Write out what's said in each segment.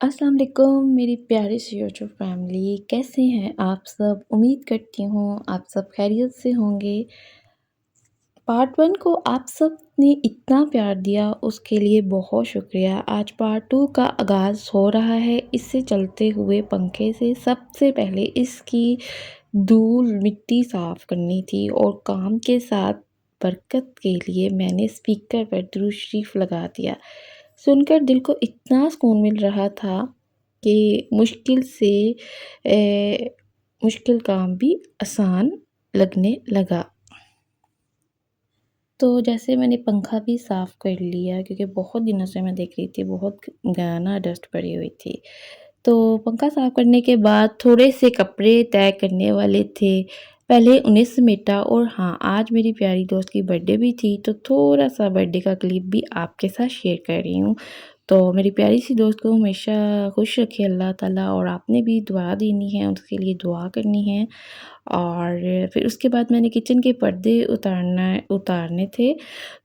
अस्सलाम वालेकुम मेरी प्यारी सी यूट्यूब फैमिली, कैसे हैं आप सब? उम्मीद करती हूँ आप सब खैरियत से होंगे। पार्ट 1 को आप सब ने इतना प्यार दिया उसके लिए बहुत शुक्रिया। आज पार्ट 2 का आगाज़ हो रहा है। इससे चलते हुए पंखे से सबसे पहले इसकी धूल मिट्टी साफ़ करनी थी और काम के साथ बरकत के लिए मैंने स्पीकर पर दुरूद शरीफ लगा दिया। सुनकर दिल को इतना सुकून मिल रहा था कि मुश्किल काम भी आसान लगने लगा। तो जैसे मैंने पंखा भी साफ़ कर लिया क्योंकि बहुत दिनों से मैं देख रही थी बहुत ना डस्ट पड़ी हुई थी। तो पंखा साफ़ करने के बाद थोड़े से कपड़े तय करने वाले थे। पहले उन्हें समेटा और हाँ, आज मेरी प्यारी दोस्त की बर्थडे भी थी तो थोड़ा-सा बर्थडे का क्लिप भी आपके साथ शेयर कर रही हूँ। तो मेरी प्यारी सी दोस्त को हमेशा खुश रखे अल्लाह ताला और आपने भी दुआ देनी है, उसके लिए दुआ करनी है। और फिर उसके बाद मैंने किचन के पर्दे उतारने थे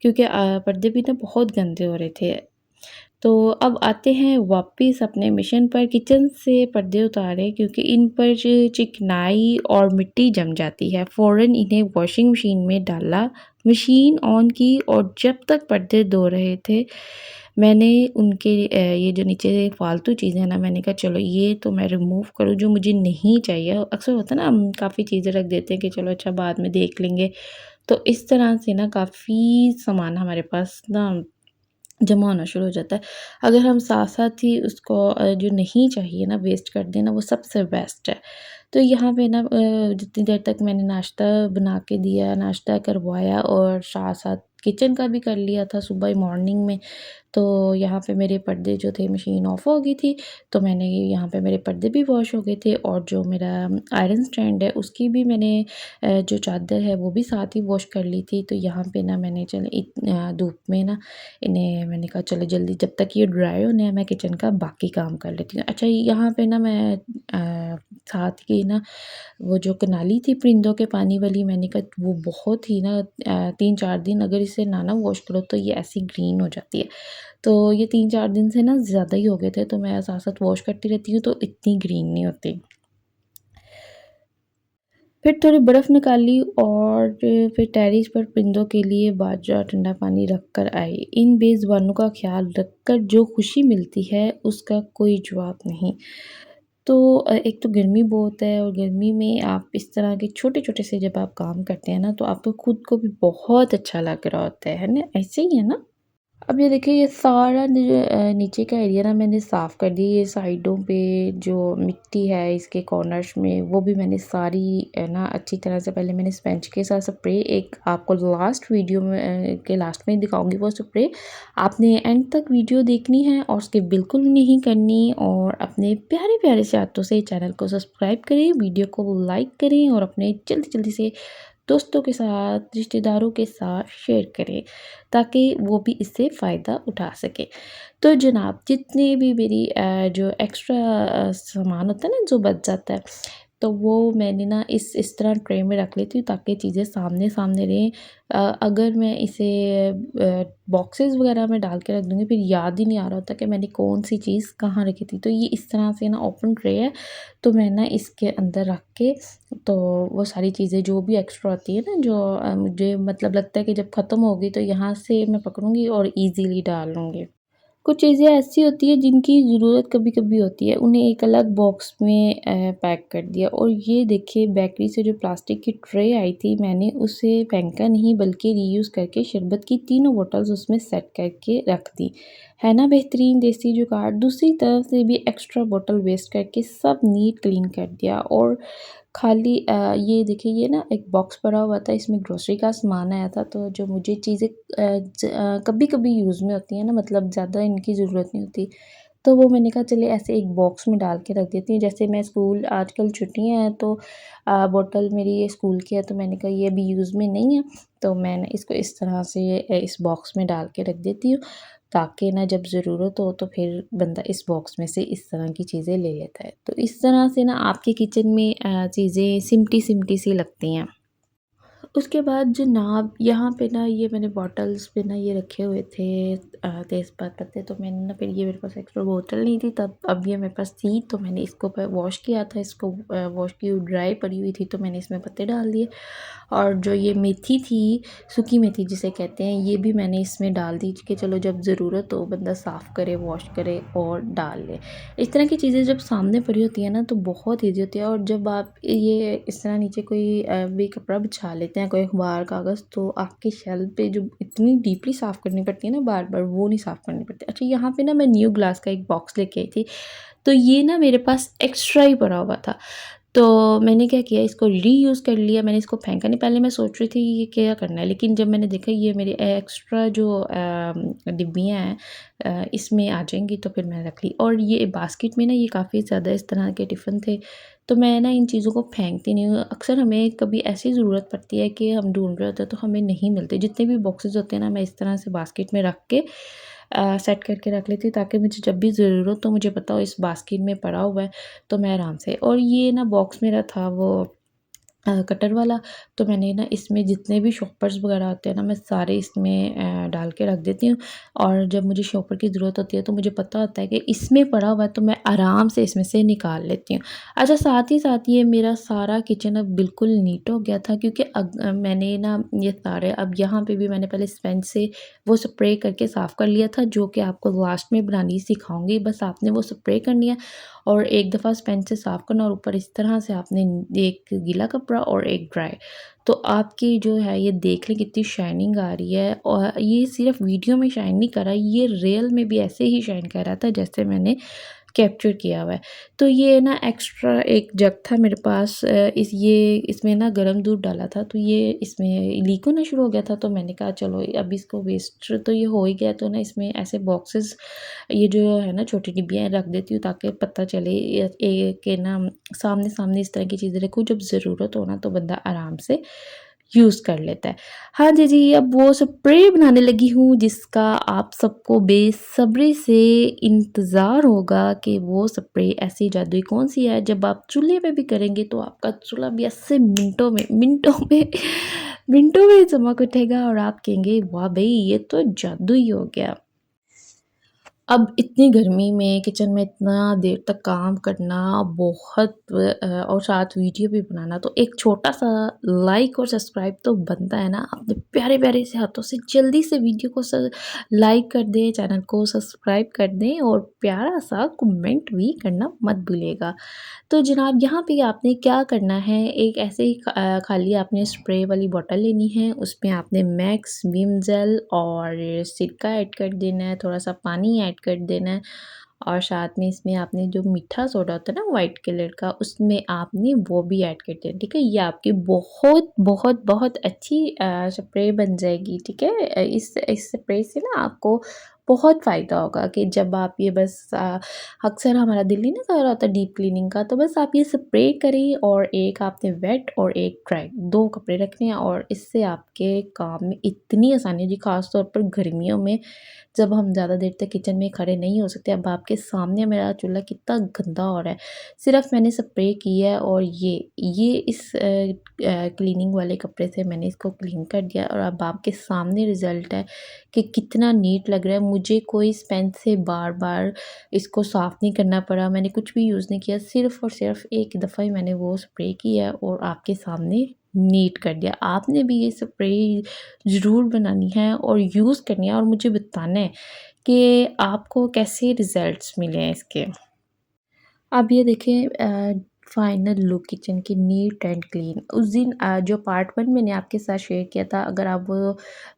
क्योंकि पर्दे भी ना बहुत गंदे हो रहे थे। तो अब आते हैं वापस अपने मिशन पर। किचन से पर्दे उतारे क्योंकि इन पर चिकनाई और मिट्टी जम जाती है। फ़ौरन इन्हें वॉशिंग मशीन में डाला, मशीन ऑन की और जब तक पर्दे धो रहे थे मैंने उनके ये जो नीचे फालतू चीज़ें हैं ना, मैंने कहा चलो ये तो मैं रिमूव करूँ जो मुझे नहीं चाहिए। अक्सर होता है ना, हम काफ़ी चीज़ें रख देते हैं कि चलो अच्छा बाद में देख लेंगे। तो इस तरह से ना काफ़ी सामान हमारे पास ना जमा होना शुरू हो जाता है। अगर हम साथ-साथ ही उसको जो नहीं चाहिए ना वेस्ट कर दें ना, वो सबसे बेस्ट है। तो यहाँ पे ना जितनी देर तक मैंने नाश्ता बना के दिया, नाश्ता करवाया और साथ-साथ किचन का भी कर लिया था सुबह मॉर्निंग में। तो यहाँ पे मेरे पर्दे जो थे मशीन ऑफ हो गई थी, तो मैंने यहाँ पे मेरे पर्दे भी वॉश हो गए थे और जो मेरा आयरन स्टैंड है उसकी भी मैंने जो चादर है वो भी साथ ही वॉश कर ली थी। तो यहाँ पे ना मैंने धूप में ना इन्हें मैंने कहा चलो जल्दी जब तक ये ड्राई होने हैं मैं किचन का बाकी काम कर लेती हूँ। अच्छा यहाँ पे ना मैं साथ ही ना वो जो कनाली थी परिंदों के पानी वाली, मैंने कहा वो बहुत ही ना 3-4 दिन अगर इसे ना वॉश करो तो ये ऐसी ग्रीन हो जाती है। तो ये 3-4 दिन से ना ज़्यादा ही हो गए थे तो मैं साथ-साथ वॉश करती रहती हूँ तो इतनी ग्रीन नहीं होती। फिर थोड़ी बर्फ़ निकाली और फिर टेरेस पर परिंदों के लिए बाजरा ठंडा पानी रख कर आई। इन बेज़ुबानों का ख़्याल रखकर जो खुशी मिलती है उसका कोई जवाब नहीं। तो एक तो गर्मी बहुत है और गर्मी में आप इस तरह के छोटे-छोटे से जब आप काम करते हैं ना तो आपको खुद को भी बहुत अच्छा लग रहा होता है ना? ऐसे ही है ना? अब ये देखिए ये सारा नीचे का एरिया ना मैंने साफ़ कर दिया। ये साइडों पे जो मिट्टी है इसके कॉर्नर्स में वो भी मैंने सारी ना अच्छी तरह से पहले मैंने स्पंज के साथ स्प्रे एक आपको लास्ट वीडियो में के लास्ट में दिखाऊंगी वो स्प्रे। आपने एंड तक वीडियो देखनी है और उसके बिल्कुल नहीं करनी और अपने प्यारे प्यारे से हाथों से चैनल को सब्सक्राइब करें, वीडियो को लाइक करें और अपने जल्दी जल्दी से दोस्तों के साथ, रिश्तेदारों के साथ शेयर करें ताकि वो भी इससे फ़ायदा उठा सकें। तो जनाब जितने भी मेरी जो एक्स्ट्रा सामान होता है ना जो बच जाता है, तो वो मैंने ना इस तरह ट्रे में रख लेती हूँ ताकि चीज़ें सामने-सामने रहें। अगर मैं इसे बॉक्सेस वग़ैरह में डाल के रख दूँगी फिर याद ही नहीं आ रहा होता कि मैंने कौन-सी चीज़ कहाँ रखी थी। तो ये इस तरह से ना ओपन ट्रे है, तो मैं ना इसके अंदर रख के तो वो सारी चीज़ें जो भी एक्स्ट्रा होती है ना जो मुझे मतलब लगता है कि जब ख़त्म होगी तो यहाँ से मैं पकड़ूँगी और ईज़िली डाल लूँगी। कुछ चीज़ें ऐसी होती हैं जिनकी ज़रूरत कभी-कभी होती है, उन्हें एक अलग बॉक्स में पैक कर दिया और ये देखिए बेकरी से जो प्लास्टिक की ट्रे आई थी मैंने उसे फेंका नहीं बल्कि रीयूज़ करके शरबत की तीनों बॉटल्स उसमें सेट करके रख दी। है ना बेहतरीन देसी जुगाड़? दूसरी तरफ से भी एक्स्ट्रा बॉटल वेस्ट करके सब नीट क्लीन कर दिया और खाली ये देखिए ये ना एक बॉक्स पड़ा हुआ था इसमें ग्रोसरी का सामान आया था तो जो मुझे चीज़ें कभी-कभी यूज़ में होती हैं ना मतलब ज़्यादा इनकी ज़रूरत नहीं होती, तो वो मैंने कहा चलिए ऐसे एक बॉक्स में डाल के रख देती हूँ। जैसे मैं स्कूल आजकल छुट्टियाँ हैं तो बॉटल मेरी ये स्कूल की है तो मैंने कहा ये अभी यूज़ में नहीं है, तो मैंने इसको इस तरह से इस बॉक्स में डाल के रख देती हूँ, ताकि ना जब ज़रूरत हो तो फिर बंदा इस बॉक्स में से इस तरह की चीज़ें ले लेता है। तो इस तरह से ना आपके किचन में चीज़ें सिमटी-सिमटी सी लगती हैं। उसके बाद जनाब यहाँ पे ना ये मैंने बॉटल्स पे ना ये रखे हुए थे तेज़पात पत्ते, तो मैंने ना फिर ये मेरे पास एक्स्ट्रा बोतल नहीं थी तब, अब ये मेरे पास थी तो मैंने इसको वॉश किया था, इसको वॉश की ड्राई पड़ी हुई थी तो मैंने इसमें पत्ते डाल दिए। और जो ये मेथी थी, सूखी मेथी जिसे कहते हैं, ये भी मैंने इसमें डाल दी कि चलो जब ज़रूरत हो बंदा साफ़ करे, वॉश करे और डाल ले। इस तरह की चीज़ें जब सामने पड़ी होती है ना तो बहुत ईजी होती है। और जब आप ये इस तरह नीचे कोई भी कपड़ा बिछा लेते हैं, कोई अखबार कागज़, तो आपके शेल्फ पे जो इतनी डीपली साफ़ करनी पड़ती है ना बार बार, वो नहीं साफ़ करनी पड़ती। अच्छा, यहाँ पे ना मैं न्यू ग्लास का एक बॉक्स लेके आई थी, तो ये ना मेरे पास एक्स्ट्रा ही पड़ा हुआ था, तो मैंने क्या किया, इसको रीयूज़ कर लिया। मैंने इसको फेंका नहीं, पहले मैं सोच रही थी ये क्या करना है, लेकिन जब मैंने देखा ये मेरी एक्स्ट्रा जो डिब्बियाँ हैं इसमें आ जाएंगी, तो फिर मैंने रख ली। और ये बास्केट में ना ये काफ़ी ज़्यादा इस तरह के टिफ़िन थे, तो मैं ना इन चीज़ों को फेंकती नहीं हूँ। अक्सर हमें कभी ऐसी ज़रूरत पड़ती है कि हम ढूंढ रहे होते हैं तो हमें नहीं मिलते। जितने भी बॉक्सेस होते हैं ना, मैं इस तरह से बास्केट में रख के सेट करके रख लेती हूँ, ताकि मुझे जब भी ज़रूरत हो मुझे पता हो इस बास्केट में पड़ा हुआ है, तो मैं आराम से। और ये ना बॉक्स मेरा था वो कटर वाला, तो मैंने ना इसमें जितने भी शॉपर्स वगैरह होते हैं ना, मैं सारे इसमें डाल के रख देती हूँ। और जब मुझे शॉपर की ज़रूरत होती है तो मुझे पता होता है कि इसमें पड़ा हुआ है, तो मैं आराम से इसमें से निकाल लेती हूँ। अच्छा, साथ ही साथ ये मेरा सारा किचन अब बिल्कुल नीट हो गया था, क्योंकि मैंने ना ये सारे, अब यहाँ पे भी मैंने पहले स्पंज से वो स्प्रे करके साफ़ कर लिया था, जो कि आपको लास्ट में बनानी सिखाऊंगी। बस आपने वो स्प्रे करनी है और एक दफ़ा स्पंज से साफ़ करना, और ऊपर इस तरह से आपने एक गीला कपड़ा और एक ड्राई, तो आपकी जो है ये देख लें कितनी शाइनिंग आ रही है। और ये सिर्फ वीडियो में शाइन नहीं कर रहा, ये रियल में भी ऐसे ही शाइन कर रहा था जैसे मैंने कैप्चर किया हुआ है। तो ये ना एक्स्ट्रा एक जग था मेरे पास, इसमें ना गर्म दूध डाला था, तो ये इसमें लीक होना शुरू हो गया था, तो मैंने कहा चलो अब इसको वेस्ट तो ये हो ही गया, तो ना इसमें ऐसे बॉक्सेस, ये जो है ना छोटी डिब्बियाँ रख देती हूँ, ताकि पता चले कि ना सामने सामने इस तरह की चीज़ें रखूँ, जब ज़रूरत हो ना तो बंदा आराम से यूज़ कर लेता है। हाँ जी, जी, अब वो स्प्रे बनाने लगी हूँ, जिसका आप सबको बेसब्री से इंतज़ार होगा कि वो स्प्रे ऐसी जादुई कौन-सी है, जब आप चूल्हे पे भी करेंगे तो आपका चूल्हा भी ऐसे मिनटों में मिनटों में चमक उठेगा और आप कहेंगे वाह भई! ये तो जादू ही हो गया। अब इतनी गर्मी में किचन में इतना देर तक काम करना बहुत और साथ वीडियो भी बनाना, तो एक छोटा-सा लाइक और सब्सक्राइब तो बनता है ना। अपने प्यारे-प्यारे से हाथों से जल्दी से वीडियो को लाइक कर दें, चैनल को सब्सक्राइब कर दें और प्यारा-सा कमेंट भी करना मत भूलिएगा। तो जनाब, यहाँ पे आपने क्या करना है, एक ऐसे ही खाली आपने स्प्रे वाली बॉटल लेनी है, उसमें आपने मैक्स, विम जेल और सिरका ऐड कर देना है, थोड़ा-सा पानी ऐड कर देना है, और साथ में इसमें आपने जो मीठा सोडा होता है ना वाइट कलर का, उसमें आपने वो भी ऐड कर देना, ठीक है? ये आपकी बहुत, बहुत, बहुत अच्छी स्प्रे बन जाएगी, ठीक है? इस स्प्रे से ना आपको बहुत फ़ायदा होगा कि जब आप ये बस अक्सर हमारा दिल नहीं ना कर रहा होता डीप क्लीनिंग का, तो बस आप ये स्प्रे करें, और एक आपने वेट और एक ड्राई 2 कपड़े रखने हैं, और इससे आपके काम में इतनी आसानी होगी, ख़ास तौर पर गर्मियों में जब हम ज़्यादा देर तक किचन में खड़े नहीं हो सकते। अब आपके सामने मेरा चूल्हा कितना गंदा हो रहा है, सिर्फ़ मैंने स्प्रे किया है, और ये इस क्लीनिंग वाले कपड़े से मैंने इसको क्लीन कर दिया, और अब आपके सामने रिज़ल्ट है कि कितना नीट लग रहा है। मुझे कोई स्पंज से बार-बार इसको साफ़ नहीं करना पड़ा, मैंने कुछ भी यूज़ नहीं किया, सिर्फ़ और सिर्फ़ एक दफ़ा ही मैंने वो स्प्रे किया है और आपके सामने नीट कर दिया। आपने भी ये स्प्रे ज़रूर बनानी है और यूज़ करनी है, और मुझे बताना है कि आपको कैसे रिज़ल्ट्स मिले हैं इसके। अब ये देखिए फाइनल लुक किचन की नीट एंड क्लीन। उस दिन जो पार्ट 1 मैंने आपके साथ शेयर किया था, अगर आप वो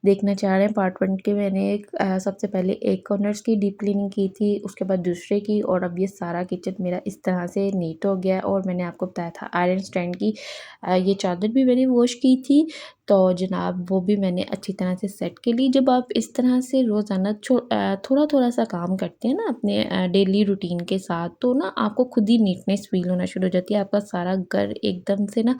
देखना चाह रहे हैं पार्ट 1 के, मैंने सबसे पहले एक कॉर्नर्स की डीप क्लीनिंग की थी, उसके बाद दूसरे की, और अब ये सारा किचन मेरा इस तरह से नीट हो गया है। और मैंने आपको बताया था आयरन स्टैंड की ये चादर भी मैंने वॉश की थी, तो जनाब वो भी मैंने अच्छी तरह से सेट के ली। जब आप इस तरह से रोज़ाना थोड़ा-थोड़ा सा काम करते हैं ना अपने डेली रूटीन के साथ, तो ना आपको खुद ही नीटनेस फ़ील होना शुरू हो जाती है। आपका सारा घर एकदम से ना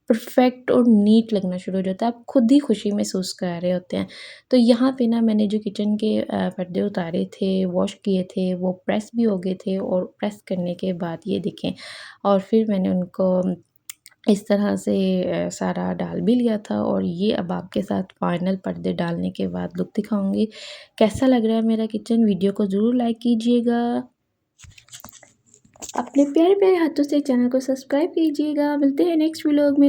परफ़ेक्ट और नीट लगना शुरू हो जाता है। आप खुद ही खुशी महसूस कर रहे होते हैं। तो यहाँ पे ना मैंने जो किचन के पर्दे उतारे थे, वॉश किए थे, वो प्रेस भी हो गए थे, और प्रेस करने के बाद ये देखें, और फिर मैंने उनको इस तरह से सारा डाल भी लिया था और ये अब आपके साथ फाइनल पर्दे डालने के बाद लुक दिखाऊंगी। कैसा लग रहा है मेरा किचन? वीडियो को ज़रूर लाइक कीजिएगा, अपने प्यारे प्यारे हाथों से चैनल को सब्सक्राइब कीजिएगा। मिलते हैं नेक्स्ट व्लॉग में।